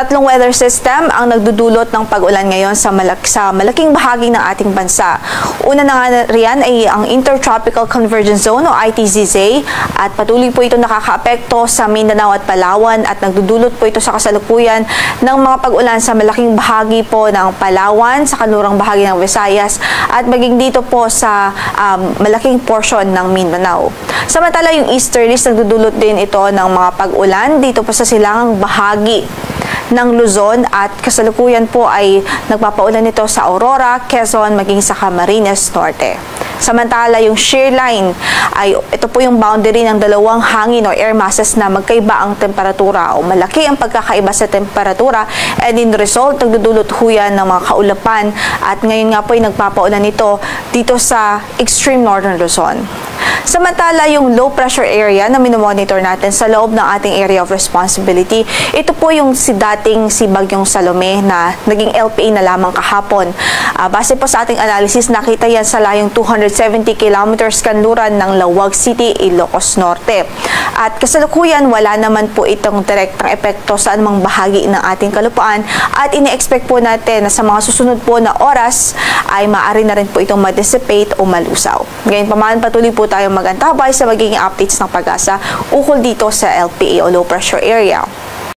Tatlong weather system ang nagdudulot ng pag-ulan ngayon sa malaking bahagi ng ating bansa. Una na nga riyan ay ang Intertropical Convergence Zone o ITZZ at patuloy po ito nakakaapekto sa Mindanao at Palawan at nagdudulot po ito sa kasalukuyan ng mga pag-ulan sa malaking bahagi po ng Palawan, sa kanlurang bahagi ng Visayas at maging dito po sa malaking portion ng Mindanao. Samantala yung easterlies nagdudulot din ito ng mga pag-ulan dito po sa silangang bahagi ng Luzon at kasalukuyan po ay nagpapaulan nito sa Aurora, Quezon, maging sa Camarines Norte. Samantala, yung shear line ay ito po yung boundary ng dalawang hangin o air masses na magkaiba ang temperatura o malaki ang pagkakaiba sa temperatura and in result, nagdudulot huyan ng mga kaulapan at ngayon nga po ay nagpapaulan nito dito sa extreme northern Luzon. Samantala, yung low pressure area na minomonitor natin sa loob ng ating area of responsibility, ito po yung dating si Bagyong Salome na naging LPA na lamang kahapon. Base po sa ating analysis, nakita yan sa layong 270 kilometers kanluran ng Lawag City, Ilocos Norte. At kasalukuyan, wala naman po itong direktang epekto sa anumang bahagi ng ating kalupaan at ine-expect po natin na sa mga susunod po na oras ay maaari na rin po itong ma-dissipate o malusaw. Ngayon paman, patuloy po tayo magantabay sa magiging updates ng Pag-asa ukol dito sa LPA o low pressure area.